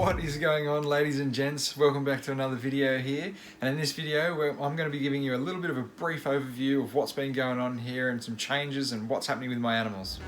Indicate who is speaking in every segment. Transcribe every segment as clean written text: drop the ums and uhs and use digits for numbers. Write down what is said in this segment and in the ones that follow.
Speaker 1: What is going on, ladies and gents? Welcome back to another video here. And in this video, I'm going to be giving you a little bit of a brief overview of what's been going on here and some changes and what's happening with my animals.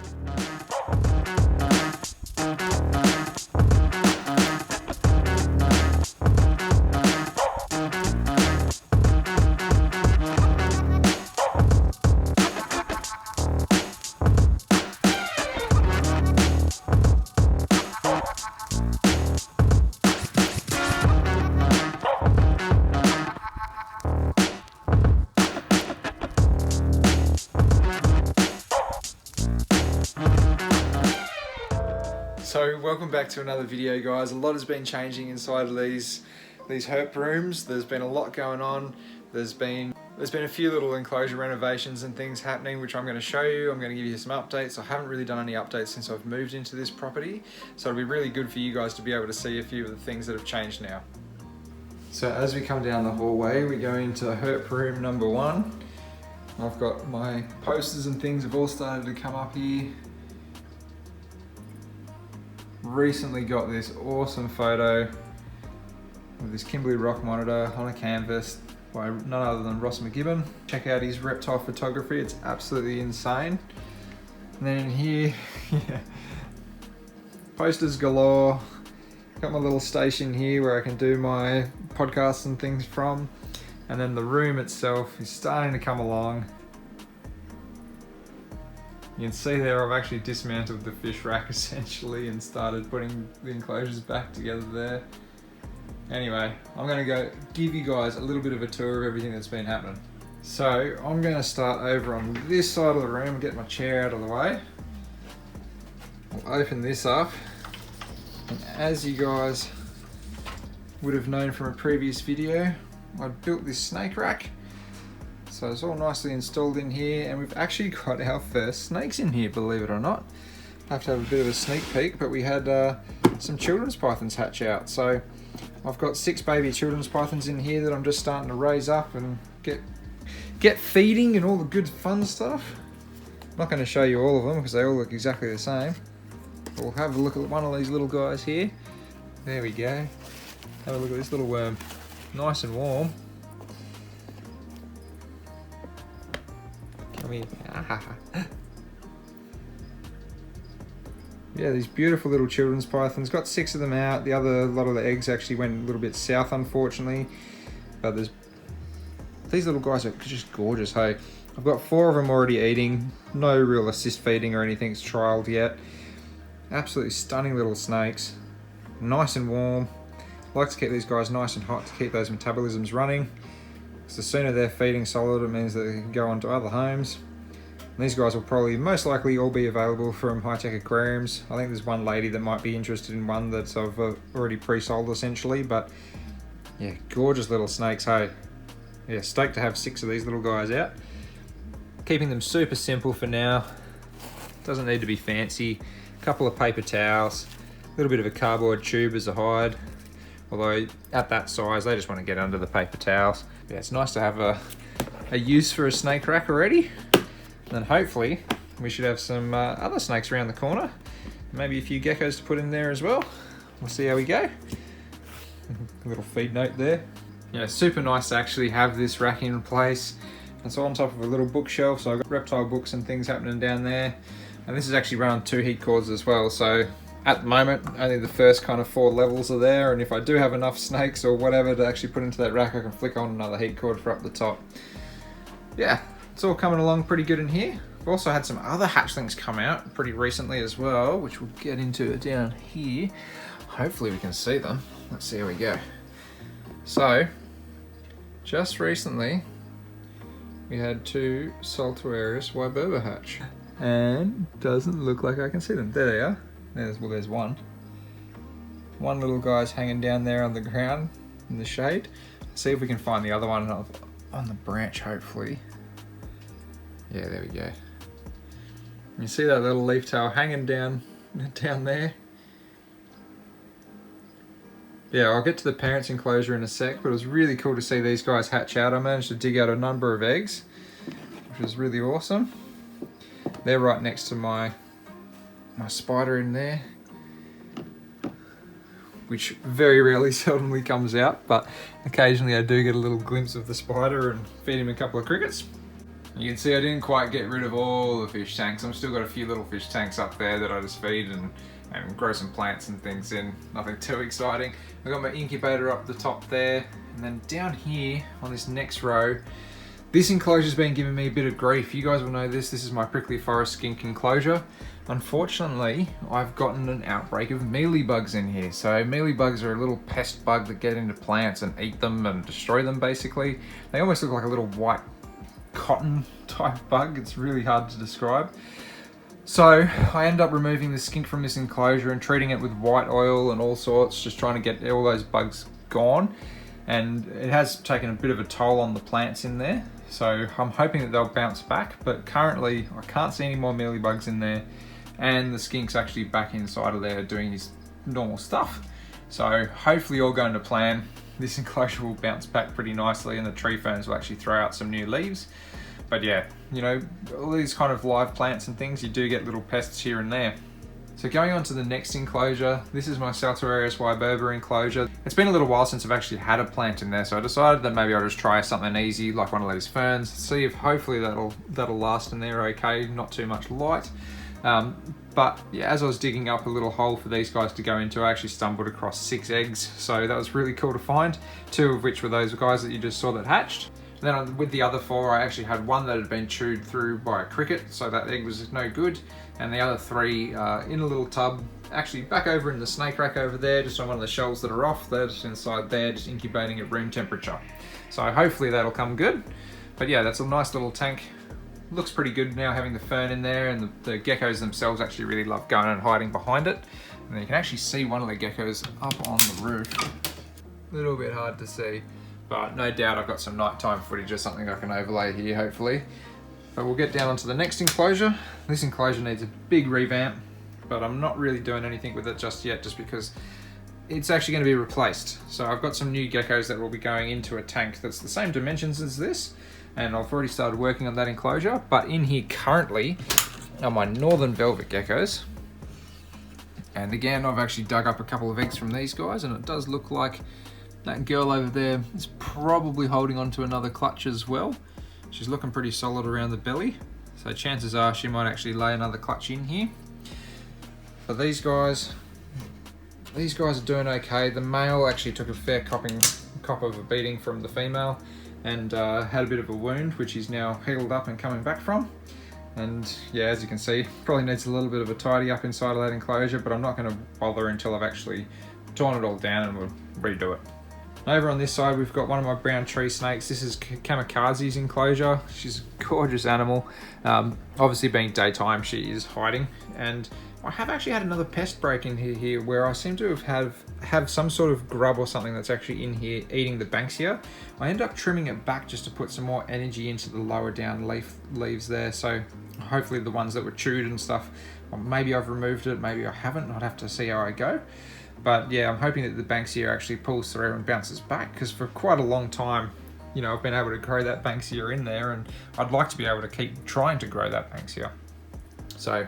Speaker 1: So welcome back to another video, guys. A lot has been changing inside of these herp rooms. There's been a lot going on. There's been a few little enclosure renovations and things happening, which I'm going to show you. I'm going to give you some updates. I haven't really done any updates since I've moved into this property, so it'll be really good for you guys to be able to see a few of the things that have changed now. So as we come down the hallway, we go into herp room number 1. I've got my posters and things have all started to come up here. Recently got this awesome photo of this Kimberley rock monitor on a canvas by none other than Ross McGibbon. Check out his reptile photography, it's absolutely insane. And then in here, posters galore. Got my little station here where I can do my podcasts and things from. And then the room itself is starting to come along. You can see there I've actually dismantled the fish rack essentially and started putting the enclosures back together there. Anyway, I'm going to go give you guys a little bit of a tour of everything that's been happening. So I'm going to start over on this side of the room and get my chair out of the way. I'll open this up, and as you guys would have known from a previous video, I built this snake rack. So it's all nicely installed in here, and we've actually got our first snakes in here, believe it or not. I have to have a bit of a sneak peek, but we had some children's pythons hatch out. So I've got 6 baby children's pythons in here that I'm just starting to raise up and get feeding and all the good fun stuff. I'm not going to show you all of them because they all look exactly the same. But we'll have a look at one of these little guys here. There we go. Have a look at this little worm. Nice and warm. Yeah, these beautiful little children's pythons. Got 6 of them out. A lot of the eggs actually went a little bit south, unfortunately. But these little guys are just gorgeous, hey. I've got 4 of them already eating. No real assist feeding or anything's trialed yet. Absolutely stunning little snakes. Nice and warm. Like to keep these guys nice and hot to keep those metabolisms running. So the sooner they're feeding solid, it means that they can go on to other homes. And these guys will probably most likely all be available from high-tech aquariums. I think there's one lady that might be interested in one that I've already pre-sold essentially, but yeah, gorgeous little snakes, hey. Yeah, stoked to have 6 of these little guys out. Keeping them super simple for now. Doesn't need to be fancy. A couple of paper towels, a little bit of a cardboard tube as a hide. Although at that size, they just want to get under the paper towels. Yeah, it's nice to have a use for a snake rack already. And then hopefully we should have some other snakes around the corner. Maybe a few geckos to put in there as well. We'll see how we go. A little feed note there. Yeah, super nice to actually have this rack in place. It's on top of a little bookshelf, so I've got reptile books and things happening down there. And this is actually run on 2 heat cords as well, so at the moment, only the first kind of 4 levels are there, and if I do have enough snakes or whatever to actually put into that rack, I can flick on another heat cord for up the top. Yeah, it's all coming along pretty good in here. I've also had some other hatchlings come out pretty recently as well, which we'll get into down here. Hopefully we can see them. Let's see how we go. So, just recently, we had 2 Saltuarius Wyberba hatch. And doesn't look like I can see them. There they are. There's one. One little guy's hanging down there on the ground in the shade. See if we can find the other one on the branch, hopefully. Yeah, there we go. You see that little leaf tail hanging down there? Yeah, I'll get to the parents' enclosure in a sec, but it was really cool to see these guys hatch out. I managed to dig out a number of eggs, which was really awesome. They're right next to my spider in there. which very rarely seldomly comes out, but occasionally I do get a little glimpse of the spider and feed him a couple of crickets. You can see I didn't quite get rid of all the fish tanks. I've still got a few little fish tanks up there that I just feed and grow some plants and things in. Nothing too exciting. I've got my incubator up the top there, and then down here on this next row, this enclosure's been giving me a bit of grief. You guys will know this. This is my prickly forest skink enclosure. Unfortunately, I've gotten an outbreak of mealybugs in here. So mealybugs are a little pest bug that get into plants and eat them and destroy them basically. They almost look like a little white cotton type bug. It's really hard to describe. So I end up removing the skink from this enclosure and treating it with white oil and all sorts, just trying to get all those bugs gone. And it has taken a bit of a toll on the plants in there. So I'm hoping that they'll bounce back, but currently I can't see any more mealybugs in there, and the skink's actually back inside of there doing his normal stuff. So hopefully all going to plan. This enclosure will bounce back pretty nicely and the tree ferns will actually throw out some new leaves. But yeah, you know, all these kind of live plants and things, you do get little pests here and there. So going on to the next enclosure, this is my Saltarius yberba enclosure. It's been a little while since I've actually had a plant in there, so I decided that maybe I'll just try something easy, like one of those ferns, see if hopefully that'll last in there okay, not too much light. But yeah, as I was digging up a little hole for these guys to go into, I actually stumbled across 6 eggs, so that was really cool to find, 2 of which were those guys that you just saw that hatched. And then with the other 4, I actually had one that had been chewed through by a cricket, so that egg was no good. And the other 3 in a little tub, actually back over in the snake rack over there, just on one of the shelves that are off. They're just inside there, just incubating at room temperature. So hopefully that'll come good. But yeah, that's a nice little tank. Looks pretty good now having the fern in there, and the geckos themselves actually really love going and hiding behind it. And then you can actually see one of the geckos up on the roof. A little bit hard to see, but no doubt I've got some nighttime footage or something I can overlay here, hopefully. But we'll get down onto the next enclosure. This enclosure needs a big revamp, but I'm not really doing anything with it just yet, just because it's actually going to be replaced. So I've got some new geckos that will be going into a tank that's the same dimensions as this, and I've already started working on that enclosure. But in here currently are my northern velvet geckos. And again, I've actually dug up a couple of eggs from these guys, and it does look like that girl over there is probably holding on to another clutch as well. She's looking pretty solid around the belly, so chances are she might actually lay another clutch in here. But these guys are doing okay. The male actually took a fair cop of a beating from the female, and had a bit of a wound, which he's now healed up and coming back from. And yeah, as you can see, probably needs a little bit of a tidy up inside of that enclosure, but I'm not going to bother until I've actually torn it all down and we'll redo it. Over on this side, we've got one of my brown tree snakes. This is Kamikaze's enclosure. She's a gorgeous animal. Obviously being daytime, she is hiding. And I have actually had another pest break in here where I seem to have some sort of grub or something that's actually in here eating the Banksia. I end up trimming it back just to put some more energy into the lower down leaves there. So hopefully the ones that were chewed and stuff, maybe I've removed it, maybe I haven't. I'd have to see how I go. But yeah, I'm hoping that the Banksia actually pulls through and bounces back, because for quite a long time, you know, I've been able to grow that Banksia in there, and I'd like to be able to keep trying to grow that Banksia. So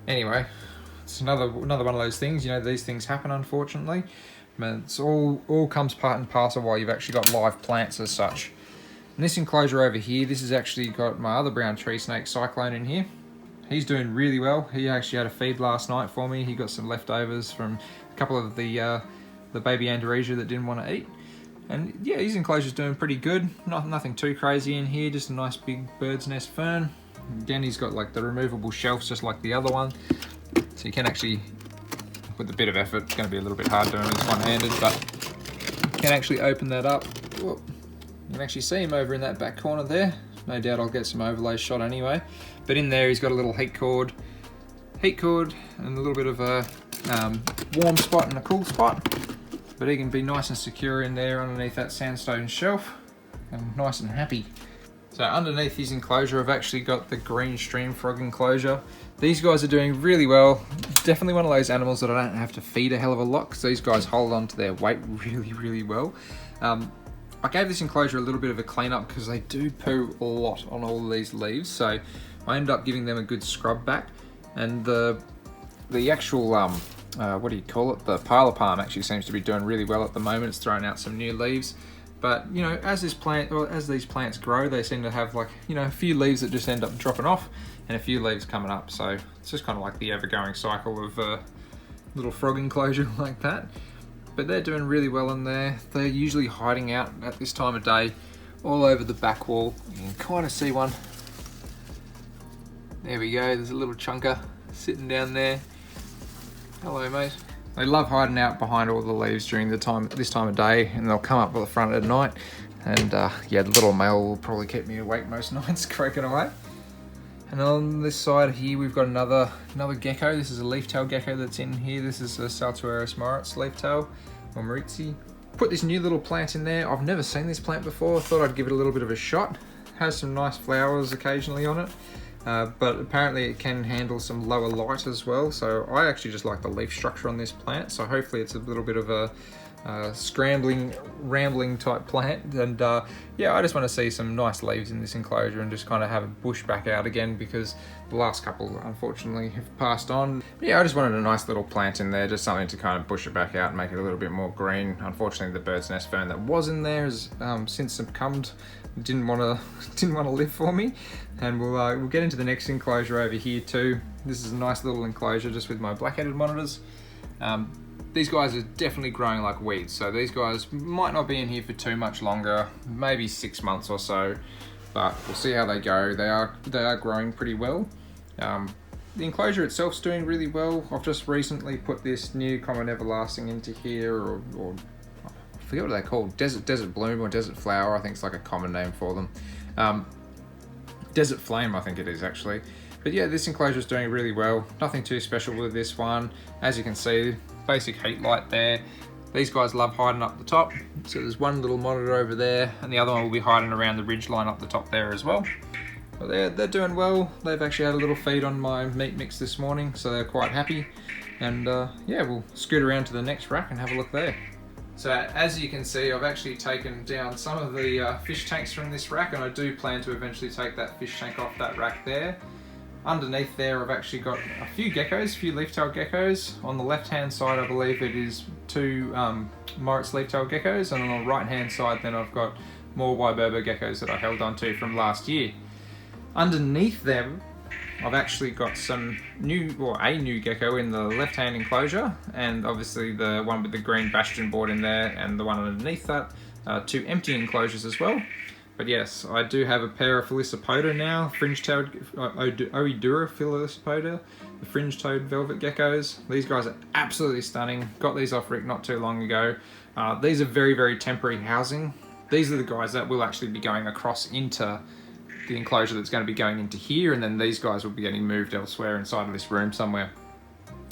Speaker 1: anyway, it's another one of those things, you know, these things happen unfortunately. But it's all comes part and parcel while you've actually got live plants as such. And this enclosure over here, this has actually got my other brown tree snake, Cyclone, in here. He's doing really well. He actually had a feed last night for me. He got some leftovers from a couple of the baby Andaresia that didn't want to eat. And yeah, his enclosure's doing pretty good. Nothing too crazy in here, just a nice big bird's nest fern. Again, he's got like the removable shelves just like the other one. So you can actually, with a bit of effort, it's going to be a little bit hard doing this one-handed, but you can actually open that up. Whoop. You can actually see him over in that back corner there. No doubt I'll get some overlay shot anyway. But in there he's got a little heat cord and a little bit of a warm spot and a cool spot. But he can be nice and secure in there underneath that sandstone shelf and nice and happy. So underneath his enclosure, I've actually got the green stream frog enclosure. These guys are doing really well. Definitely one of those animals that I don't have to feed a hell of a lot, because these guys hold on to their weight really, really well. I gave this enclosure a little bit of a clean up because they do poo a lot on all of these leaves, so I ended up giving them a good scrub back. And the actual what do you call it? The parlor palm actually seems to be doing really well at the moment. It's throwing out some new leaves. But, you know, as these plants grow, they seem to have, like, you know, a few leaves that just end up dropping off and a few leaves coming up. So it's just kind of like the ever-going cycle of a little frog enclosure like that. But they're doing really well in there. They're usually hiding out at this time of day all over the back wall. You can kind of see one. There we go, there's a little chunker sitting down there. Hello, mate. They love hiding out behind all the leaves during this time of day, and they'll come up to the front at night. And yeah, the little male will probably keep me awake most nights, croaking away. And on this side here, we've got another gecko. This is a leaf-tail gecko that's in here. This is a Saltuarius moritz leaf-tail, or moritzi. Put this new little plant in there. I've never seen this plant before. Thought I'd give it a little bit of a shot. Has some nice flowers occasionally on it. But apparently it can handle some lower light as well. So I actually just like the leaf structure on this plant. So hopefully it's a little bit of a scrambling, rambling type plant. And yeah, I just want to see some nice leaves in this enclosure and just kind of have it bush back out again, because the last couple unfortunately have passed on. But yeah, I just wanted a nice little plant in there, just something to kind of bush it back out and make it a little bit more green. Unfortunately, the bird's nest fern that was in there has since succumbed. Didn't want to live for me. And we'll get into the next enclosure over here too. This is a nice little enclosure just with my black-headed monitors. These guys are definitely growing like weeds, so these guys might not be in here for too much longer, maybe 6 months or so, but we'll see how they go. They are growing pretty well. The enclosure itself's doing really well. I've just recently put this new common everlasting into here, or I forget what they're called, desert bloom or desert flower, I think it's like a common name for them. Desert flame, I think it is actually. But yeah, this enclosure is doing really well. Nothing too special with this one. As you can see, basic heat light there. These guys love hiding up the top. So there's one little monitor over there, and the other one will be hiding around the ridge line up the top there as well. But they're doing well. They've actually had a little feed on my meat mix this morning, so they're quite happy. And yeah, we'll scoot around to the next rack and have a look there. So as you can see, I've actually taken down some of the fish tanks from this rack, and I do plan to eventually take that fish tank off that rack there. Underneath there, I've actually got a few geckos, a few leaf-tailed geckos. On the left-hand side, I believe it is 2 Moritz leaf-tailed geckos, and on the right-hand side, then I've got more Wyberba geckos that I held onto from last year. Underneath them, I've actually got a new gecko in the left-hand enclosure, and obviously the one with the green bastion board in there, and the one underneath that, 2 empty enclosures as well. But yes, I do have a pair of Felicipoda now, fringe-tailed Oedura Felicipoda, the fringe-toed velvet geckos. These guys are absolutely stunning. Got these off Rick not too long ago. These are very, very temporary housing. These are the guys that will actually be going across into the enclosure that's going to be going into here, and then these guys will be getting moved elsewhere inside of this room somewhere.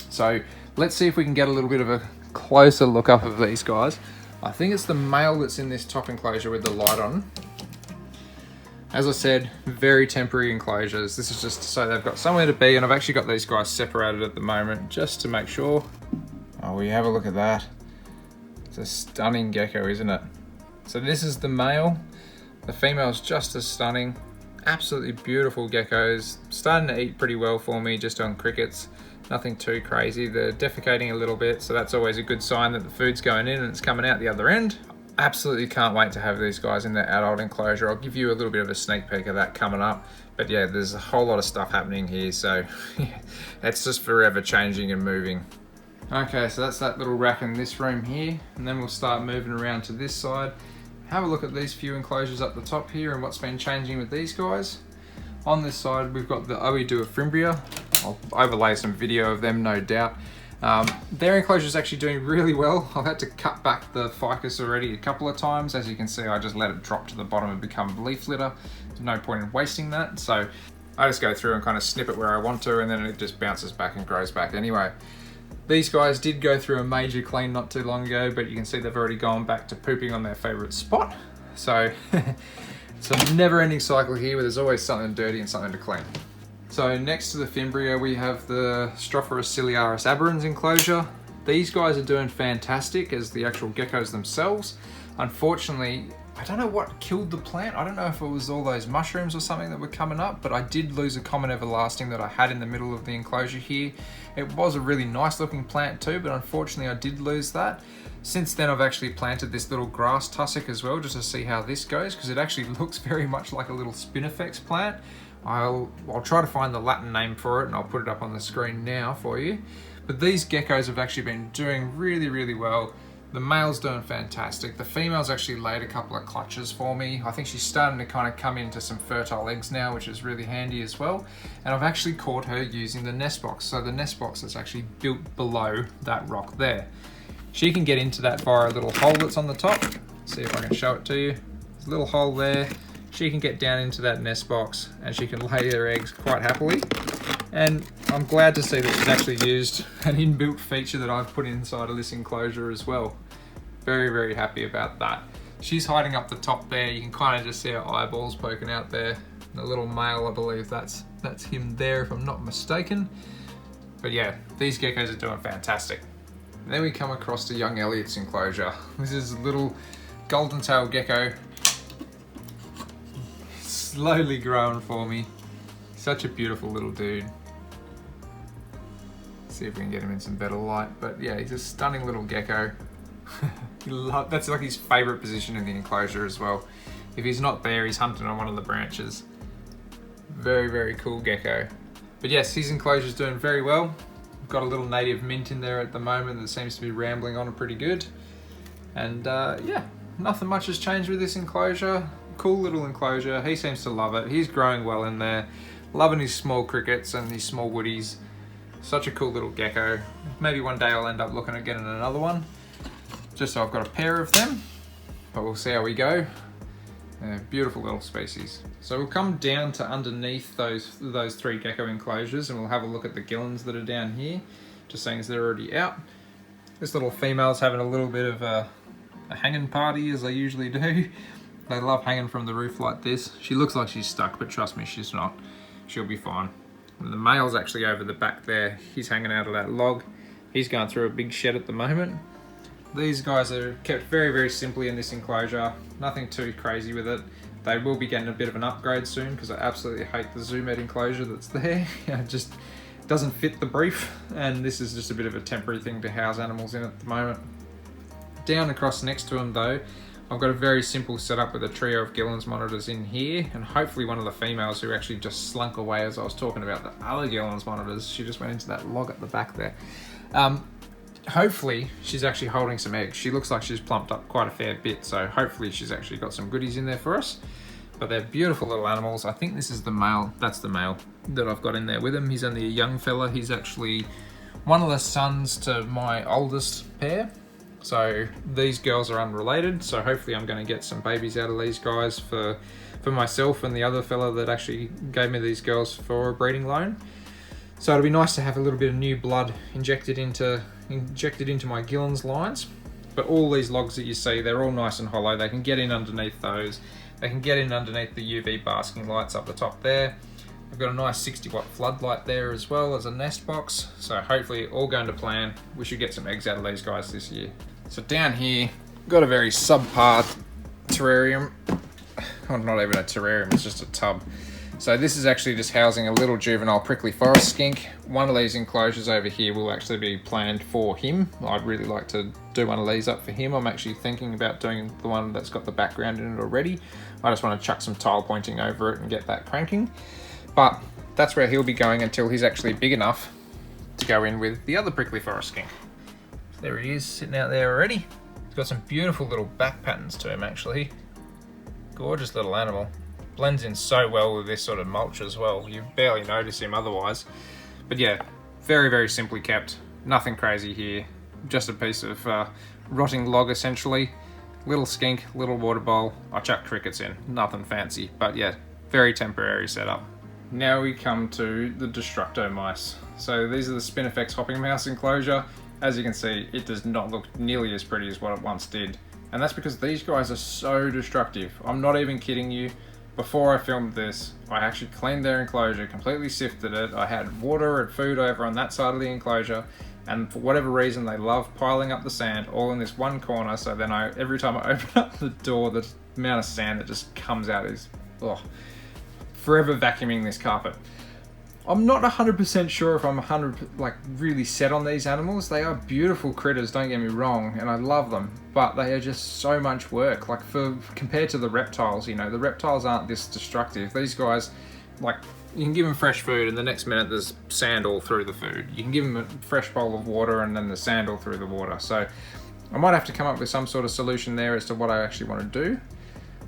Speaker 1: So let's see if we can get a little bit of a closer look up of these guys. I think it's the male that's in this top enclosure with the light on. As I said, very temporary enclosures. This is just so they've got somewhere to be, and I've actually got these guys separated at the moment just to make sure. Oh, we have a look at that. It's a stunning gecko, isn't it? So this is the male. The female's just as stunning. Absolutely beautiful geckos. Starting to eat pretty well for me, just on crickets. Nothing too crazy. They're defecating a little bit, so that's always a good sign that the food's going in and it's coming out the other end. Absolutely can't wait to have these guys in their adult enclosure. I'll give you a little bit of a sneak peek of that coming up. But yeah, there's a whole lot of stuff happening here, so it's just forever changing and moving. Okay, so that's that little rack in this room here, and then we'll start moving around to this side. Have a look at these few enclosures up the top here and what's been changing with these guys. On this side, we've got the Oedura Fimbria. I'll overlay some video of them, no doubt. Their enclosure is actually doing really well. I've had to cut back the ficus already a couple of times. As you can see, I just let it drop to the bottom and become leaf litter. There's no point in wasting that. So I just go through and kind of snip it where I want to, and then it just bounces back and grows back anyway. These guys did go through a major clean not too long ago, but you can see they've already gone back to pooping on their favorite spot. So it's a never-ending cycle here where there's always something dirty and something to clean. So next to the Fimbria, we have the Strophoros ciliaris aberrans enclosure. These guys are doing fantastic as the actual geckos themselves. Unfortunately, I don't know what killed the plant. I don't know if it was all those mushrooms or something that were coming up, but I did lose a common everlasting that I had in the middle of the enclosure here. It was a really nice looking plant too, but unfortunately I did lose that. Since then I've actually planted this little grass tussock as well, just to see how this goes, because it actually looks very much like a little spinifex plant. I'll try to find the Latin name for it and I'll put it up on the screen now for you. But these geckos have actually been doing really, really well. The male's doing fantastic. The female's actually laid a couple of clutches for me. I think she's starting to kind of come into some fertile eggs now, which is really handy as well. And I've actually caught her using the nest box. So the nest box is actually built below that rock there. She can get into that via a little hole that's on the top. See if I can show it to you. There's a little hole there. She can get down into that nest box and she can lay her eggs quite happily. And I'm glad to see that she's actually used an inbuilt feature that I've put inside of this enclosure as well. Very, very happy about that. She's hiding up the top there. You can kind of just see her eyeballs poking out there. The little male, I believe that's him there if I'm not mistaken. But yeah, these geckos are doing fantastic. And then we come across to young Elliot's enclosure. This is a little golden tail gecko. Slowly growing for me. Such a beautiful little dude. See if we can get him in some better light. But yeah, he's a stunning little gecko. That's like his favorite position in the enclosure as well. If he's not there, he's hunting on one of the branches. Very, very cool gecko. But yes, his enclosure's doing very well. We've got a little native mint in there at the moment that seems to be rambling on pretty good. And yeah, nothing much has changed with this enclosure. Cool little enclosure. He seems to love it. He's growing well in there. Loving his small crickets and these small woodies. Such a cool little gecko. Maybe one day I'll end up looking at getting another one, just so I've got a pair of them, but we'll see how we go. Beautiful little species. So we'll come down to underneath those three gecko enclosures and we'll have a look at the gillons that are down here, just seeing as they're already out. This little female's having a little bit of a hanging party, as they usually do. They love hanging from the roof like this. She looks like she's stuck, but trust me, she's not. She'll be fine. And the male's actually over the back there. He's hanging out of that log. He's going through a big shed at the moment. These guys are kept very, very simply in this enclosure. Nothing too crazy with it. They will be getting a bit of an upgrade soon because I absolutely hate the Zoomed enclosure that's there. It just doesn't fit the brief, and this is just a bit of a temporary thing to house animals in at the moment. Down across next to them though, I've got a very simple setup with a trio of Gillen's monitors in here, and hopefully one of the females who actually just slunk away as I was talking about the other Gillen's monitors. She just went into that log at the back there. Hopefully she's actually holding some eggs. She looks like she's plumped up quite a fair bit, so hopefully she's actually got some goodies in there for us. But they're beautiful little animals. I think this is the male. That's the male that I've got in there with him. He's only a young fella. He's actually one of the sons to my oldest pair. So these girls are unrelated. So hopefully I'm going to get some babies out of these guys for myself and the other fella that actually gave me these girls for a breeding loan. So it'll be nice to have a little bit of new blood injected into my Gillen's lines. But all these logs that you see, they're all nice and hollow. They can get in underneath those. They can get in underneath the UV basking lights up the top there. I've got a nice 60 watt floodlight there as well as a nest box. So hopefully all going to plan. We should get some eggs out of these guys this year. So down here, got a very subpar terrarium. Oh, not even a terrarium, it's just a tub. So this is actually just housing a little juvenile prickly forest skink. One of these enclosures over here will actually be planned for him. I'd really like to do one of these up for him. I'm actually thinking about doing the one that's got the background in it already. I just want to chuck some tile pointing over it and get that cranking. But that's where he'll be going until he's actually big enough to go in with the other prickly forest skink. There he is, sitting out there already. He's got some beautiful little back patterns to him actually. Gorgeous little animal. Blends in so well with this sort of mulch as well. You barely notice him otherwise. But yeah, very, very simply kept. Nothing crazy here. Just a piece of rotting log essentially. Little skink, little water bowl. I chuck crickets in. Nothing fancy. But yeah, very temporary setup. Now we come to the Destructo mice. So these are the Spinifex hopping mouse enclosure. As you can see, it does not look nearly as pretty as what it once did. And that's because these guys are so destructive. I'm not even kidding you. Before I filmed this, I actually cleaned their enclosure, completely sifted it. I had water and food over on that side of the enclosure, and for whatever reason, they love piling up the sand all in this one corner. So then every time I open up the door, the amount of sand that just comes out is forever vacuuming this carpet. I'm not 100% sure if I'm really set on these animals. They are beautiful critters, don't get me wrong, and I love them, but they are just so much work. Like compared to the reptiles, you know, the reptiles aren't this destructive. These guys, like, you can give them fresh food and the next minute there's sand all through the food. You can give them a fresh bowl of water and then the sand all through the water. So I might have to come up with some sort of solution there as to what I actually want to do.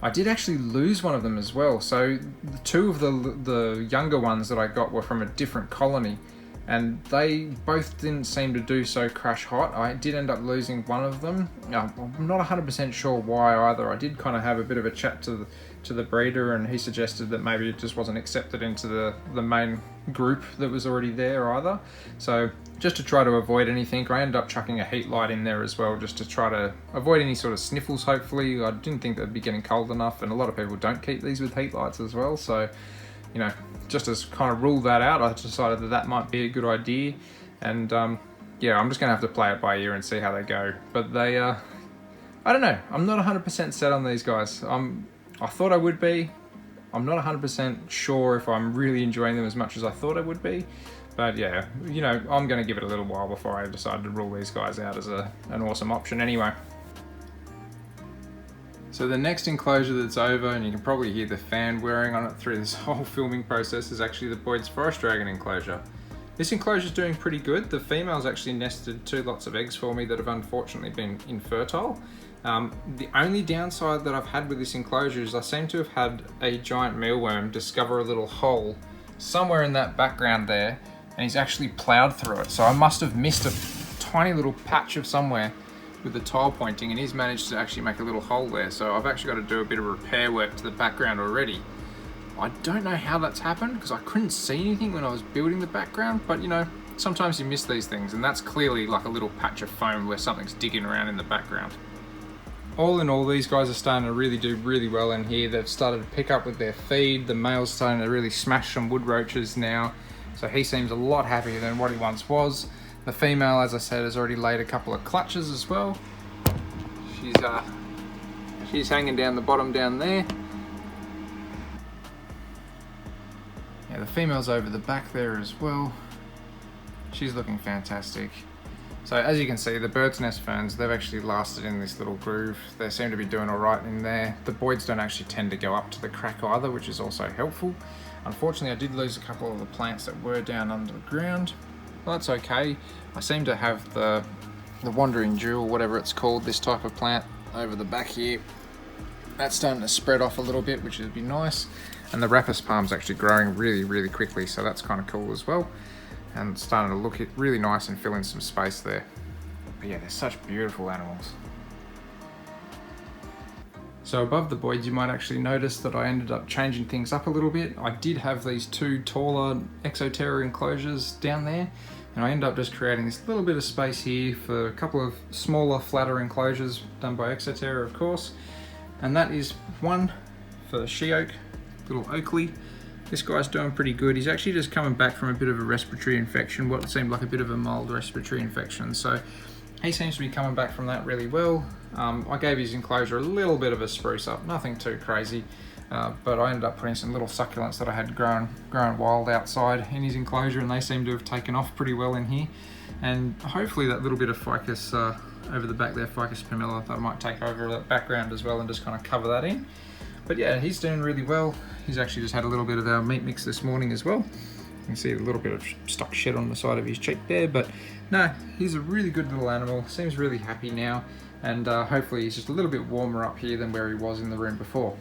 Speaker 1: I did actually lose one of them as well. So two of the younger ones that I got were from a different colony, and they both didn't seem to do so crash hot. I did end up losing one of them. I'm not 100% sure why either. I did kind of have a bit of a chat to the breeder, and he suggested that maybe it just wasn't accepted into the main group that was already there either. So just to try to avoid anything, I ended up chucking a heat light in there as well, just to try to avoid any sort of sniffles, hopefully. I didn't think they'd be getting cold enough, and a lot of people don't keep these with heat lights as well. So, you know, just to kind of rule that out, I decided that might be a good idea. And yeah, I'm just going to have to play it by ear and see how they go. But they, I don't know, I'm not 100% set on these guys. I thought I would be. I'm not 100% sure if I'm really enjoying them as much as I thought I would be. But yeah, you know, I'm going to give it a little while before I decide to rule these guys out as an awesome option anyway. So the next enclosure that's over, and you can probably hear the fan whirring on it through this whole filming process, is actually the Boyd's Forest Dragon enclosure. This enclosure is doing pretty good. The female's actually nested 2 lots of eggs for me that have unfortunately been infertile. The only downside that I've had with this enclosure is I seem to have had a giant mealworm discover a little hole somewhere in that background there, and he's actually ploughed through it. So I must have missed a tiny little patch of somewhere with the tile pointing, and he's managed to actually make a little hole there. So I've actually got to do a bit of repair work to the background already. I don't know how that's happened because I couldn't see anything when I was building the background, but you know, sometimes you miss these things, and that's clearly like a little patch of foam where something's digging around in the background. All in all, these guys are starting to really do really well in here. They've started to pick up with their feed. The male's starting to really smash some wood roaches now, so he seems a lot happier than what he once was. The female, as I said, has already laid a couple of clutches as well. She's hanging down the bottom down there. Yeah, the female's over the back there as well. She's looking fantastic. So as you can see, the bird's nest ferns, they've actually lasted in this little groove. They seem to be doing all right in there. The Boyds don't actually tend to go up to the crack either, which is also helpful. Unfortunately, I did lose a couple of the plants that were down under the ground. Well, that's okay. I seem to have the wandering jewel, whatever it's called, this type of plant over the back here. That's starting to spread off a little bit, which would be nice. And the Rapis palm's actually growing really, really quickly, so that's kind of cool as well. And starting to look really nice and fill in some space there. But yeah, they're such beautiful animals. So above the Boyds, you might actually notice that I ended up changing things up a little bit. I did have these 2 taller Exoterra enclosures down there, and I ended up just creating this little bit of space here for a couple of smaller, flatter enclosures done by Exoterra, of course. And that is one for she-oak, little Oakley. This guy's doing pretty good. He's actually just coming back from a bit of a respiratory infection, what seemed like a bit of a mild respiratory infection. So he seems to be coming back from that really well. I gave his enclosure a little bit of a spruce up, nothing too crazy, but I ended up putting some little succulents that I had grown wild outside in his enclosure, and they seem to have taken off pretty well in here. And hopefully that little bit of ficus over the back there, Ficus pumila, that I might take over that background as well and just kind of cover that in. But yeah, he's doing really well. He's actually just had a little bit of our meat mix this morning as well. You can see a little bit of stuck shed on the side of his cheek there, but no, he's a really good little animal. Seems really happy now, and hopefully he's just a little bit warmer up here than where he was in the room before.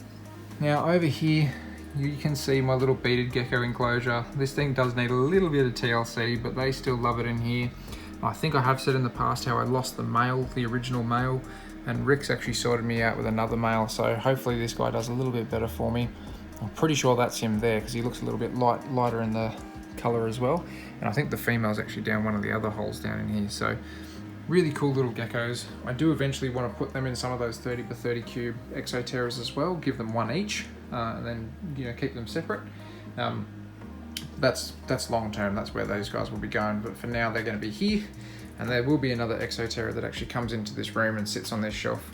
Speaker 1: Now over here, you can see my little beaded gecko enclosure. This thing does need a little bit of TLC, but they still love it in here. I think I have said in the past how I lost the male, the original male, and Rick's actually sorted me out with another male, so hopefully this guy does a little bit better for me. I'm pretty sure that's him there because he looks a little bit lighter in the colour as well. And I think the female's actually down one of the other holes down in here. So really cool little geckos. I do eventually want to put them in some of those 30 by 30 cube Exoterras as well, give them one each, and then keep them separate. That's long term, that's where those guys will be going, but for now they're going to be here. And there will be another Exoterra that actually comes into this room and sits on this shelf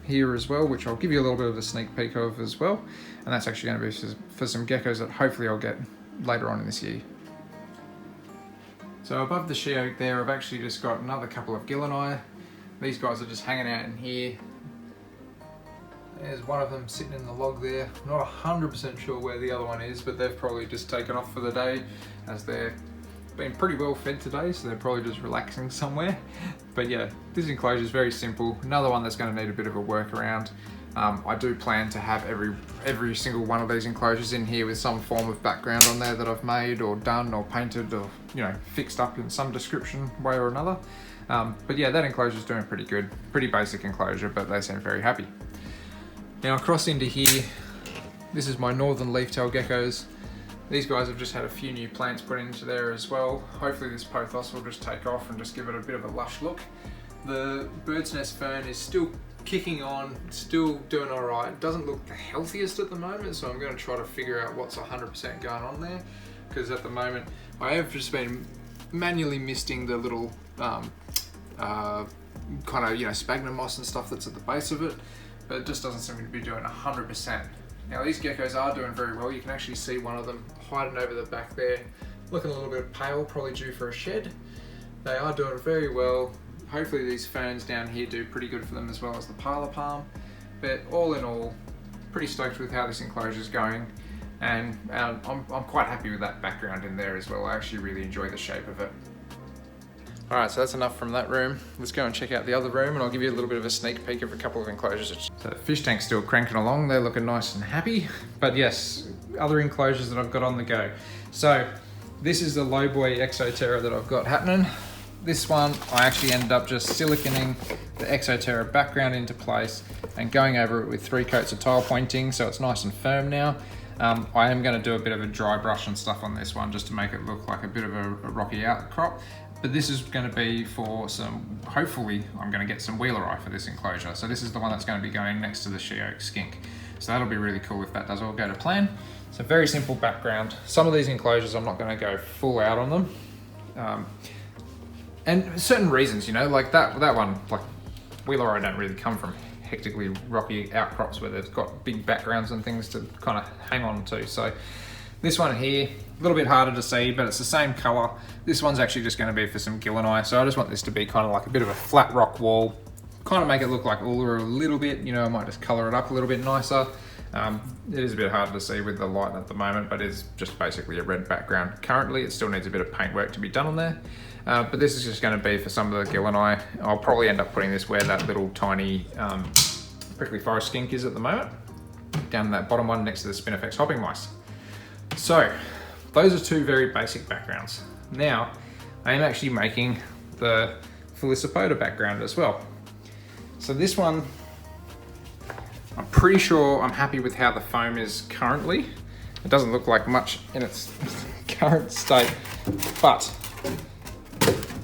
Speaker 1: here as well, which I'll give you a little bit of a sneak peek of as well. And that's actually going to be for some geckos that hopefully I'll get later on in this year. So above the she oak there, I've actually just got another couple of Gillini. These guys are just hanging out in here. There's one of them sitting in the log there. I'm not 100% sure where the other one is, but they've probably just taken off for the day, as they're been pretty well fed today, so they're probably just relaxing somewhere. But yeah, this enclosure is very simple. Another one that's going to need a bit of a workaround. I do plan to have every single one of these enclosures in here with some form of background on there that I've made or done or painted or, you know, fixed up in some description way or another. But yeah, that enclosure is doing pretty good. Pretty basic enclosure, but they seem very happy. Now across into here, this is my northern leaf-tail geckos. These guys have just had a few new plants put into there as well. Hopefully this pothos will just take off and just give it a bit of a lush look. The bird's nest fern is still kicking on, still doing all right. It doesn't look the healthiest at the moment, so I'm going to try to figure out what's 100% going on there, because at the moment I have just been manually misting the little kind of, you know, sphagnum moss and stuff that's at the base of it, but it just doesn't seem to be doing 100%. Now these geckos are doing very well. You can actually see one of them hiding over the back there, looking a little bit pale, probably due for a shed. They are doing very well. Hopefully these ferns down here do pretty good for them, as well as the parlour palm. But all in all, pretty stoked with how this enclosure is going, and I'm quite happy with that background in there as well. I actually really enjoy the shape of it. Alright, so that's enough from that room. Let's go and check out the other room, and I'll give you a little bit of a sneak peek of a couple of enclosures. So the fish tank's still cranking along, they're looking nice and happy. But yes, other enclosures that I've got on the go. So this is the Lowboy Exoterra that I've got happening. This one, I actually ended up just siliconing the Exoterra background into place and going over it with 3 coats of tile pointing, so it's nice and firm now. I am going to do a bit of a dry brush and stuff on this one just to make it look like a bit of a rocky outcrop. But this is going to be for some, hopefully I'm going to get some wheeler for this enclosure. So this is the one that's going to be going next to the she oak skink. So that'll be really cool if that does all go to plan. So very simple background. Some of these enclosures I'm not going to go full out on them. And certain reasons, you know, like that one, like wheeler don't really come from hectically rocky outcrops where they've got big backgrounds and things to kind of hang on to. So this one here, a little bit harder to see, but it's the same color. This one's actually just going to be for some Gillini, so I just want this to be kind of like a bit of a flat rock wall, kind of make it look like Uluru a little bit, you know, I might just color it up a little bit nicer. It is a bit hard to see with the light at the moment, but it's just basically a red background. Currently, it still needs a bit of paint work to be done on there, but this is just going to be for some of the Gillini. I'll probably end up putting this where that little tiny prickly forest skink is at the moment, down that bottom one next to the Spinifex hopping mice. So those are 2 very basic backgrounds. Now I am actually making the Felicipoda background as well. So this one, I'm pretty sure I'm happy with how the foam is currently. It doesn't look like much in its current state, but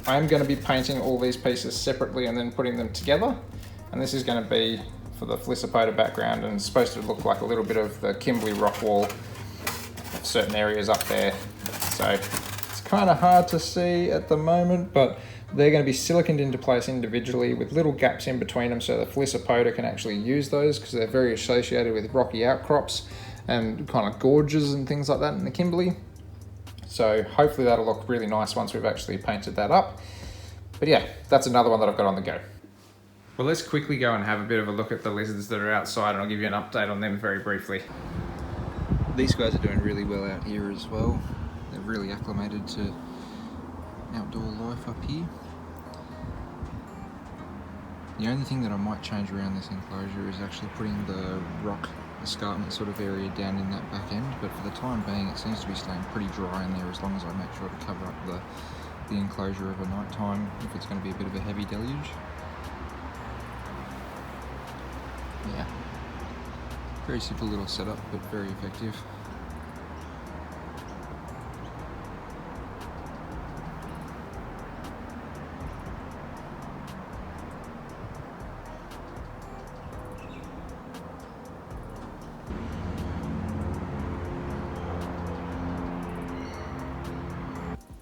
Speaker 1: I am going to be painting all these pieces separately and then putting them together. And this is going to be for the Felicipoda background, and it's supposed to look like a little bit of the Kimberley rock wall of certain areas up there. So it's kind of hard to see at the moment, but they're going to be siliconed into place individually with little gaps in between them, so the Felicipoda can actually use those, because they're very associated with rocky outcrops and kind of gorges and things like that in the Kimberley. So hopefully that'll look really nice once we've actually painted that up. But yeah, that's another one that I've got on the go. Well, let's quickly go and have a bit of a look at the lizards that are outside, and I'll give you an update on them very briefly. These guys are doing really well out here as well. They're really acclimated to outdoor life up here. The only thing that I might change around this enclosure is actually putting the rock escarpment sort of area down in that back end, but for the time being it seems to be staying pretty dry in there, as long as I make sure to cover up the enclosure over night time if it's going to be a bit of a heavy deluge. Yeah, very simple little setup, but very effective.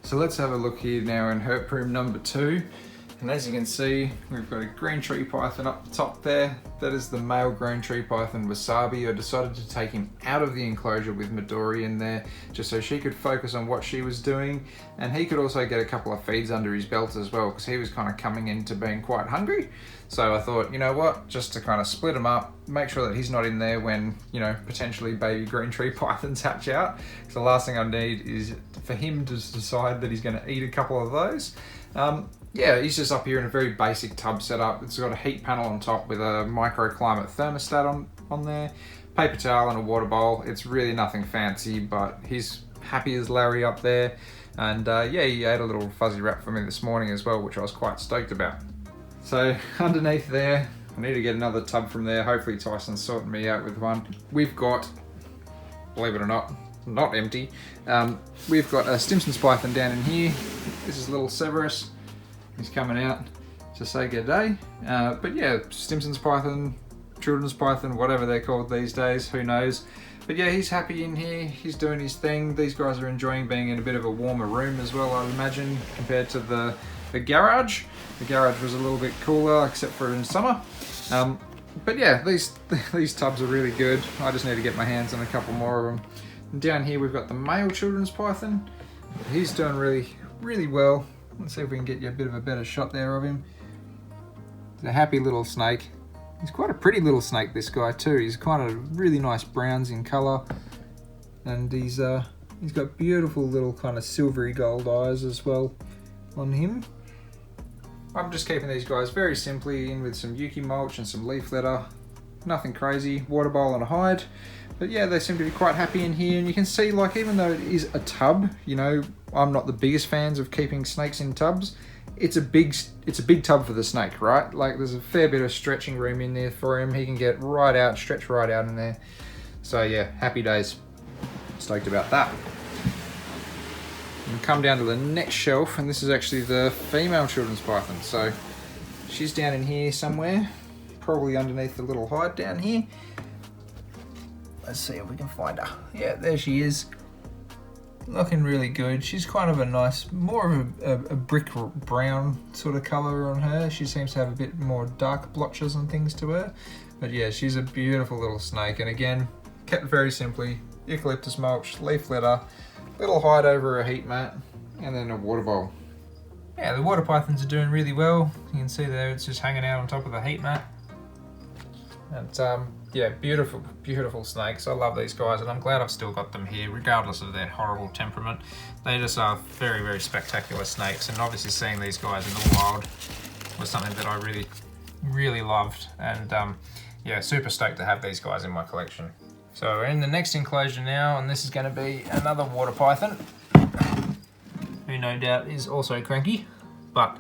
Speaker 1: So let's have a look here now in herp room number 2. And as you can see, we've got a green tree python up the top there. That is the male green tree python, Wasabi. I decided to take him out of the enclosure with Midori in there, just so she could focus on what she was doing. And he could also get a couple of feeds under his belt as well, because he was kind of coming into being quite hungry. So I thought, you know what, just to kind of split him up, make sure that he's not in there when, you know, potentially baby green tree pythons hatch out. So the last thing I need is for him to decide that he's going to eat a couple of those. Yeah, he's just up here in a very basic tub setup. It's got a heat panel on top with a microclimate thermostat on there, paper towel and a water bowl. It's really nothing fancy, but he's happy as Larry up there. And yeah, he ate a little fuzzy wrap for me this morning as well, which I was quite stoked about. So underneath there, I need to get another tub from there. Hopefully Tyson's sorting me out with one. We've got, believe it or not empty. We've got a Stimson's python down in here. This is little Severus. He's coming out to say good day. But yeah, Stimson's python, children's python, whatever they're called these days, who knows. But yeah, he's happy in here. He's doing his thing. These guys are enjoying being in a bit of a warmer room as well, I'd imagine, compared to the garage. The garage was a little bit cooler, except for in summer. But yeah, these tubs are really good. I just need to get my hands on a couple more of them. And down here we've got the male children's python. He's doing really well. Let's see if we can get you a bit of a better shot there of him. He's a happy little snake. He's quite a pretty little snake, this guy too. He's kind of really nice browns in colour, and he's got beautiful little kind of silvery gold eyes as well on him. I'm just keeping these guys very simply in with some Yuki mulch and some leaf litter. Nothing crazy, water bowl and a hide. But yeah, they seem to be quite happy in here, and you can see, like, even though it is a tub, you know, I'm not the biggest fans of keeping snakes in tubs. It's a big tub for the snake, right? Like, there's a fair bit of stretching room in there for him. He can get right out, stretch right out in there. So yeah, happy days. Stoked about that. And come down to the next shelf, and this is actually the female children's python. So she's down in here somewhere, probably underneath the little hide down here. Let's see if we can find her. Yeah, there she is. Looking really good. She's kind of a nice, more of a brick brown sort of colour on her. She seems to have a bit more dark blotches and things to her. But yeah, she's a beautiful little snake. And again, kept very simply, eucalyptus mulch, leaf litter, little hide over a heat mat, and then a water bowl. Yeah, the water pythons are doing really well. You can see there it's just hanging out on top of the heat mat. And yeah, beautiful snakes. I love these guys, and I'm glad I've still got them here, regardless of their horrible temperament. They just are very spectacular snakes, and obviously seeing these guys in the wild was something that I really loved, and yeah, super stoked to have these guys in my collection. So we're in the next enclosure now, and this is going to be another water python, who no doubt is also cranky, but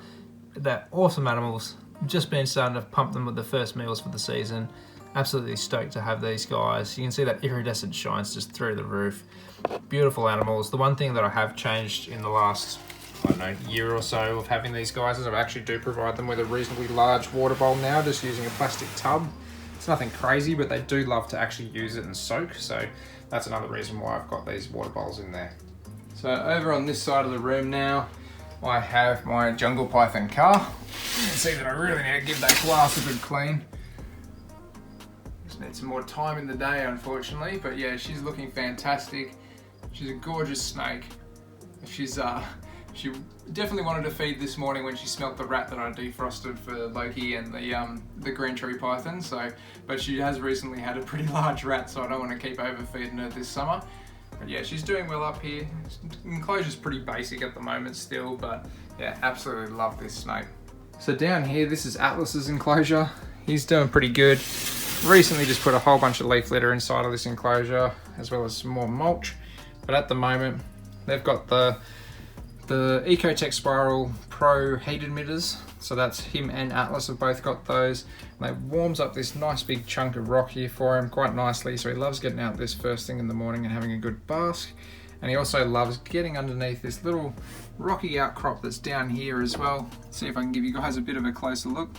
Speaker 1: they're awesome animals. Just been starting to pump them with the first meals for the season. Absolutely stoked to have these guys. You can see that iridescent shines just through the roof. Beautiful animals. The one thing that I have changed in the last, I don't know, year or so of having these guys is I actually do provide them with a reasonably large water bowl now, just using a plastic tub. It's nothing crazy, but they do love to actually use it and soak, so that's another reason why I've got these water bowls in there. So over on this side of the room now, I have my jungle python car. You can see that I really need to give that glass a good clean. Just need some more time in the day, unfortunately, but yeah, she's looking fantastic. She's a gorgeous snake. She definitely wanted to feed this morning when she smelt the rat that I defrosted for Loki and the green tree python. But she has recently had a pretty large rat, so I don't want to keep overfeeding her this summer. But yeah, she's doing well up here. Enclosure's pretty basic at the moment still, but yeah, absolutely love this snake. So down here, this is Atlas's enclosure. He's doing pretty good. Recently just put a whole bunch of leaf litter inside of this enclosure, as well as some more mulch. But at the moment, they've got the Ecotech Spiral Pro heat emitters. So that's him and Atlas have both got those. And they warms up this nice big chunk of rock here for him quite nicely. So he loves getting out this first thing in the morning and having a good bask. And he also loves getting underneath this little rocky outcrop that's down here as well. Let's see if I can give you guys a bit of a closer look.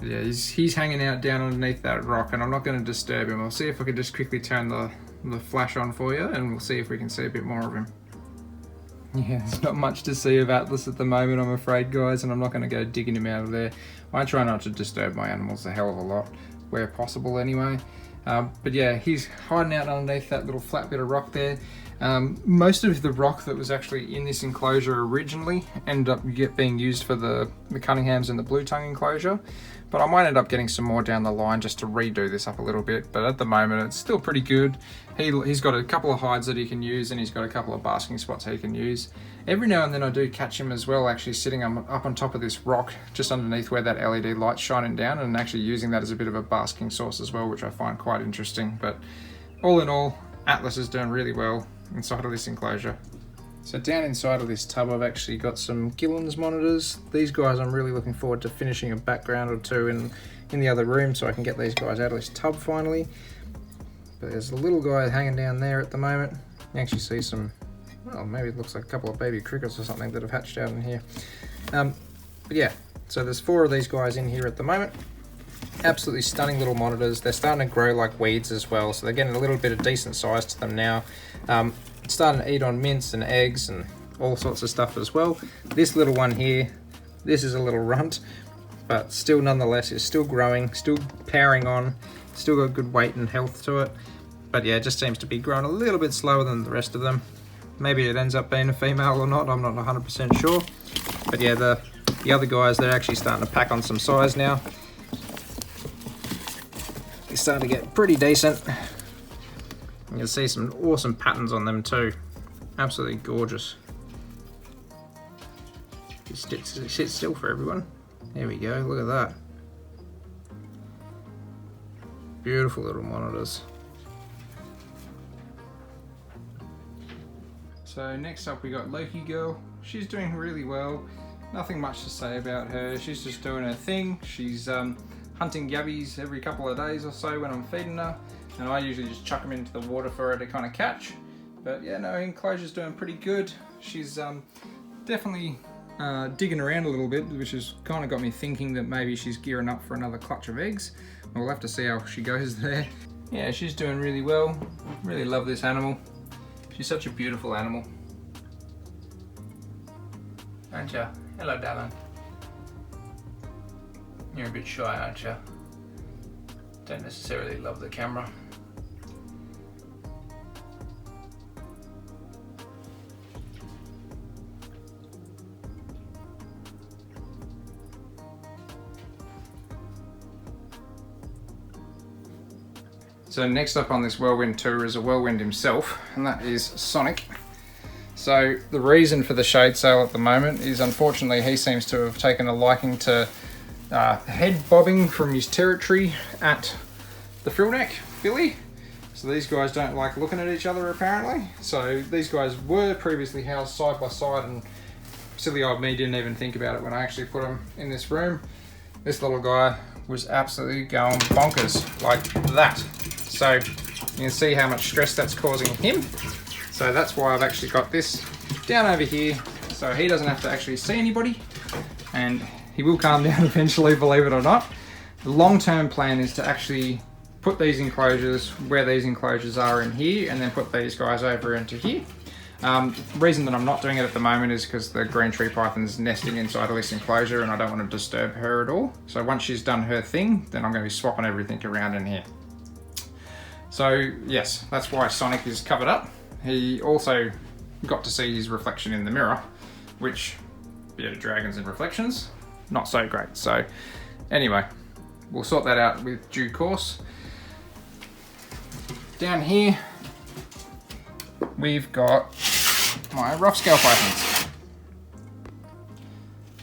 Speaker 1: Yeah, he's hanging out down underneath that rock, and I'm not going to disturb him. I'll see if I can just quickly turn the flash on for you, and we'll see if we can see a bit more of him. Yeah, there's not much to see of Atlas at the moment, I'm afraid, guys, and I'm not going to go digging him out of there. I try not to disturb my animals a hell of a lot, where possible anyway. But yeah, he's hiding out underneath that little flat bit of rock there. Most of the rock that was actually in this enclosure originally ended up being used for the Cunninghams and the blue tongue enclosure, but I might end up getting some more down the line just to redo this up a little bit. But at the moment it's still pretty good. He's got a couple of hides that he can use, and he's got a couple of basking spots he can use. Every now and then I do catch him as well, actually sitting up on top of this rock just underneath where that LED light's shining down, and actually using that as a bit of a basking source as well, which I find quite interesting. But all in all, Atlas is doing really well inside of this enclosure. So down inside of this tub I've actually got some Gillen's monitors. These guys I'm really looking forward to finishing a background or two in the other room so I can get these guys out of this tub finally. But there's a little guy hanging down there at the moment. You can actually see some, well, maybe it looks like a couple of baby crickets or something that have hatched out in here. But yeah, so there's 4 of these guys in here at the moment. Absolutely stunning little monitors. They're starting to grow like weeds as well, so they're getting a little bit of decent size to them now. It's starting to eat on mince and eggs and all sorts of stuff as well. This little one here, this is a little runt, but still nonetheless is still growing, still powering on, still got good weight and health to it. But yeah, it just seems to be growing a little bit slower than the rest of them. Maybe it ends up being a female or not, I'm not 100% sure. But yeah, the other guys, they're actually starting to pack on some size now. They're starting to get pretty decent. You can see some awesome patterns on them too. Absolutely gorgeous. Just sit still for everyone. There we go, look at that. Beautiful little monitors. So next up we got Loki Girl. She's doing really well. Nothing much to say about her. She's just doing her thing. She's hunting yabbies every couple of days or so when I'm feeding her. And I usually just chuck them into the water for her to kind of catch. But yeah, no, enclosure's doing pretty good. She's definitely digging around a little bit, which has kind of got me thinking that maybe she's gearing up for another clutch of eggs. We'll have to see how she goes there. Yeah, she's doing really well. Really love this animal. She's such a beautiful animal. Aren't you? Hello, darling. You're a bit shy, aren't you? Don't necessarily love the camera. So next up on this whirlwind tour is a whirlwind himself, and that is Sonic. So the reason for the shade sail at the moment is, unfortunately, he seems to have taken a liking to head bobbing from his territory at the frillneck filly. So these guys don't like looking at each other apparently. So these guys were previously housed side by side, and silly old me didn't even think about it when I actually put them in this room. This little guy was absolutely going bonkers like that. So you can see how much stress that's causing him. So that's why I've actually got this down over here, so he doesn't have to actually see anybody, and he will calm down eventually, believe it or not. The long-term plan is to actually put these enclosures where these enclosures are in here, and then put these guys over into here. The reason that I'm not doing it at the moment is because the green tree python's nesting inside of this enclosure, and I don't want to disturb her at all. So once she's done her thing, then I'm going to be swapping everything around in here. So yes, that's why Sonic is covered up. He also got to see his reflection in the mirror, which, yeah, dragons and reflections, not so great. So anyway, we'll sort that out with due course. Down here, we've got my rough scale pythons.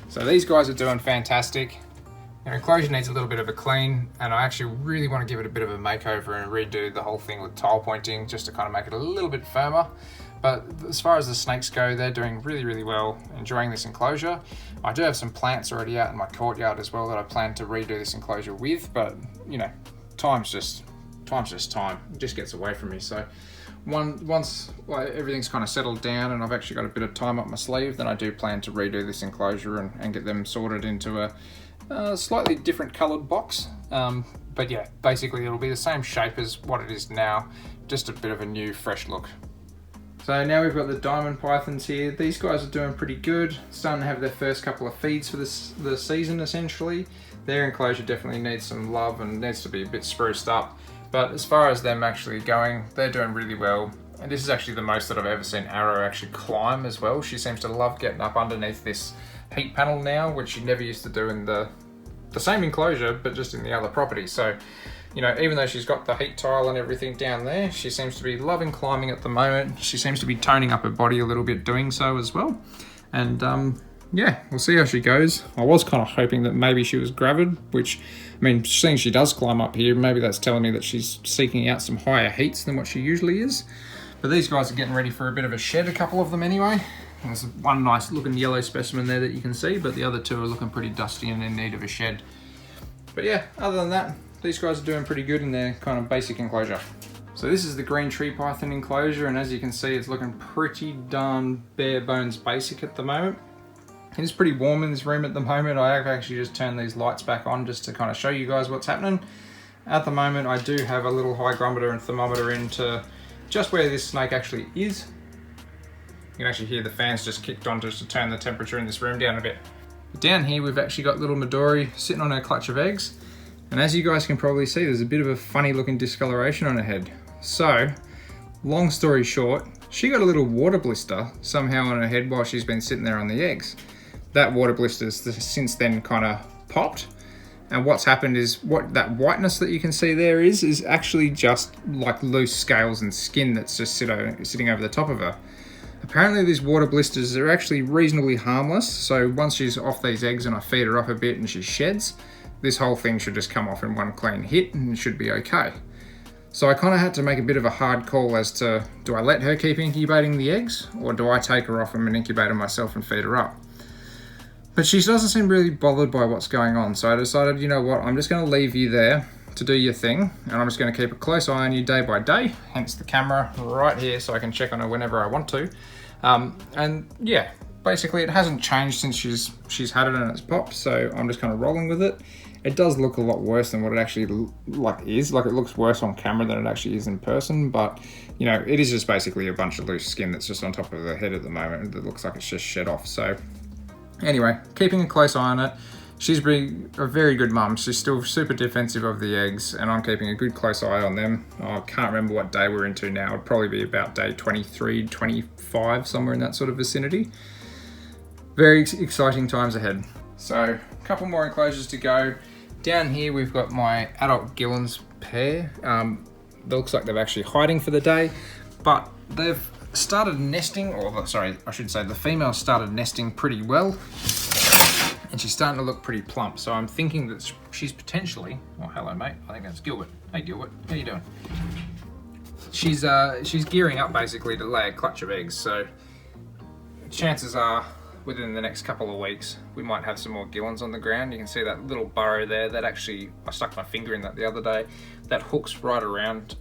Speaker 1: So these guys are doing fantastic. Their enclosure needs a little bit of a clean, and I actually really want to give it a bit of a makeover and redo the whole thing with tile pointing just to kind of make it a little bit firmer. But as far as the snakes go, they're doing really, really well, enjoying this enclosure. I do have some plants already out in my courtyard as well that I plan to redo this enclosure with, but you know, time's just time. It just gets away from me. So once everything's kind of settled down and I've actually got a bit of time up my sleeve, then I do plan to redo this enclosure and get them sorted into a slightly different coloured box. But yeah, basically it'll be the same shape as what it is now, just a bit of a new fresh look. So now we've got the diamond pythons here. These guys are doing pretty good. Starting to have their first couple of feeds for the season essentially. Their enclosure definitely needs some love and needs to be a bit spruced up. But as far as them actually going, they're doing really well. And this is actually the most that I've ever seen Arrow actually climb as well. She seems to love getting up underneath this heat panel now, which she never used to do in the same enclosure, but just in the other property. So, you know, even though she's got the heat tile and everything down there, she seems to be loving climbing at the moment. She seems to be toning up her body a little bit doing so as well. And yeah, we'll see how she goes. I was kind of hoping that maybe she was gravid, which, I mean, seeing she does climb up here, maybe that's telling me that she's seeking out some higher heats than what she usually is. But these guys are getting ready for a bit of a shed, a couple of them anyway. There's one nice looking yellow specimen there that you can see, but the other two are looking pretty dusty and in need of a shed. But yeah, other than that, these guys are doing pretty good in their kind of basic enclosure. So this is the green tree python enclosure, and as you can see, it's looking pretty darn bare bones basic at the moment. It's pretty warm in this room at the moment. I have actually just turned these lights back on just to kind of show you guys what's happening. At the moment, I do have a little hygrometer and thermometer into just where this snake actually is. You can actually hear the fans just kicked on just to turn the temperature in this room down a bit. Down here, we've actually got little Midori sitting on her clutch of eggs. And as you guys can probably see, there's a bit of a funny looking discoloration on her head. So, long story short, she got a little water blister somehow on her head while she's been sitting there on the eggs. That water blister's since then kind of popped. And what's happened is, what that whiteness that you can see there is actually just like loose scales and skin that's just sitting over the top of her. Apparently these water blisters are actually reasonably harmless, so once she's off these eggs and I feed her up a bit and she sheds, this whole thing should just come off in one clean hit and it should be okay. So I kind of had to make a bit of a hard call as to, do I let her keep incubating the eggs, or do I take her off from an incubator myself and feed her up? But she doesn't seem really bothered by what's going on, so I decided, you know what, I'm just going to leave you there to do your thing, and I'm just going to keep a close eye on you day by day, hence the camera right here so I can check on her whenever I want to. And yeah, basically it hasn't changed since she's had it and it's popped, so I'm just kind of rolling with it. It does look a lot worse than what it actually is. Like, it looks worse on camera than it actually is in person, but you know, it is just basically a bunch of loose skin that's just on top of the head at the moment that looks like it's just shed off. So anyway, keeping a close eye on it. She's been a very good mum. She's still super defensive of the eggs, and I'm keeping a good close eye on them. I can't remember what day we're into now. It'd probably be about day 23, 25, somewhere in that sort of vicinity. Very exciting times ahead. So, a couple more enclosures to go. Down here, we've got my adult Gillen's pair. Looks like they're actually hiding for the day, but they've started nesting, or sorry, I should say the female started nesting pretty well. And she's starting to look pretty plump, so I'm thinking that she's potentially, oh hello mate, I think that's Gilbert. Hey Gilbert, how you doing? She's gearing up basically to lay a clutch of eggs, so chances are within the next couple of weeks we might have some more Gillens on the ground. You can see that little burrow there, that actually, I stuck my finger in that the other day, that hooks right around,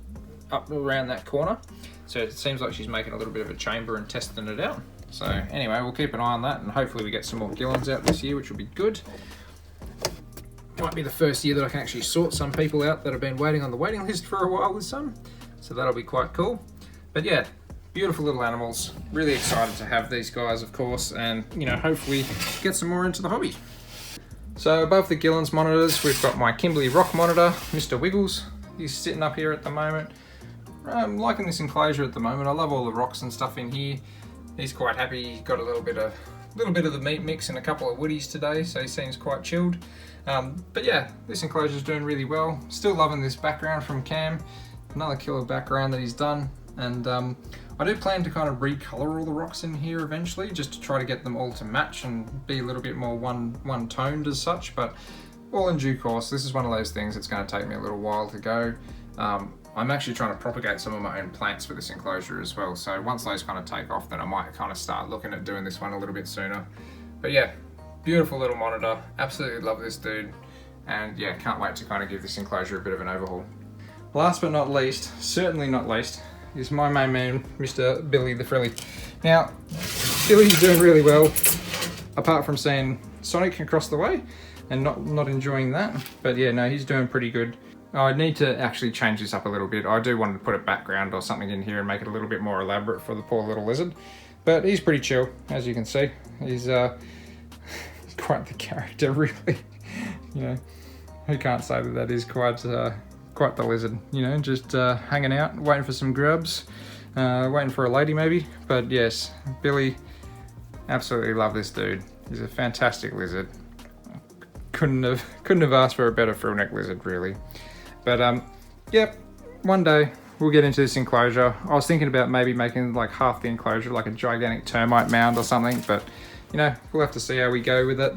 Speaker 1: up around that corner. So it seems like she's making a little bit of a chamber and testing it out. So anyway, we'll keep an eye on that, and hopefully we get some more Gillens out this year, which will be good. Might be the first year that I can actually sort some people out that have been waiting on the waiting list for a while with some, so that'll be quite cool. But yeah, beautiful little animals. Really excited to have these guys, of course, and you know, hopefully get some more into the hobby. So above the Gillens monitors, we've got my Kimberley rock monitor, Mr. Wiggles. He's sitting up here at the moment. I'm liking this enclosure at the moment. I love all the rocks and stuff in here. He's quite happy. He's got a little bit of the meat mix and a couple of woodies today, so he seems quite chilled. But yeah, this enclosure is doing really well. Still loving this background from Cam. Another killer background that he's done, and I do plan to kind of recolor all the rocks in here eventually, just to try to get them all to match and be a little bit more one toned as such. But all in due course. This is one of those things that's going to take me a little while to go. I'm actually trying to propagate some of my own plants for this enclosure as well, so once those kind of take off, then I might kind of start looking at doing this one a little bit sooner. But yeah, beautiful little monitor, absolutely love this dude, and yeah, can't wait to kind of give this enclosure a bit of an overhaul. Last but not least, certainly not least, is my main man, Mr. Billy the Frilly. Now, Billy's doing really well, apart from seeing Sonic across the way and not enjoying that, but yeah, no, he's doing pretty good. I need to actually change this up a little bit. I do want to put a background or something in here and make it a little bit more elaborate for the poor little lizard. But he's pretty chill, as you can see. He's quite the character, really. You know, who can't say that is quite the lizard? You know, just hanging out, waiting for some grubs, waiting for a lady maybe. But yes, Billy, absolutely love this dude. He's a fantastic lizard. Couldn't have asked for a better frillneck lizard, really. But yep, one day we'll get into this enclosure. I was thinking about maybe making like half the enclosure like a gigantic termite mound or something, but you know, we'll have to see how we go with it.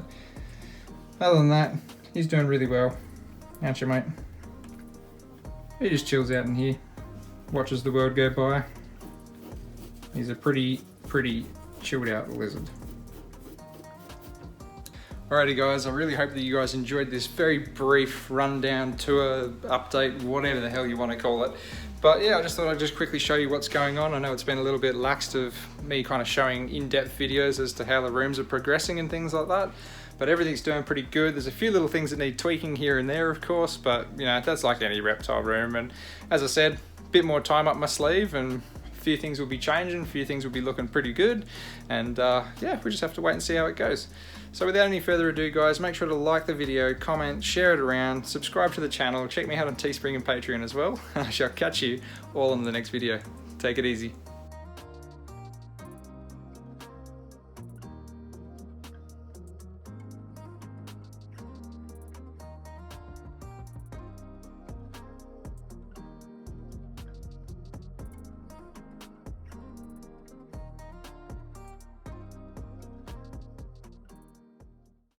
Speaker 1: Other than that, he's doing really well, aren't you, mate? He just chills out in here, watches the world go by. He's a pretty chilled out lizard. Alrighty guys, I really hope that you guys enjoyed this very brief rundown, tour, update, whatever the hell you want to call it. But yeah, I just thought I'd just quickly show you what's going on. I know it's been a little bit lax of me kind of showing in-depth videos as to how the rooms are progressing and things like that. But everything's doing pretty good. There's a few little things that need tweaking here and there, of course, but you know, that's like any reptile room. And as I said, a bit more time up my sleeve and a few things will be changing, a few things will be looking pretty good. And yeah, we just have to wait and see how it goes. So without any further ado guys, make sure to like the video, comment, share it around, subscribe to the channel, check me out on Teespring and Patreon as well. I shall catch you all in the next video. Take it easy.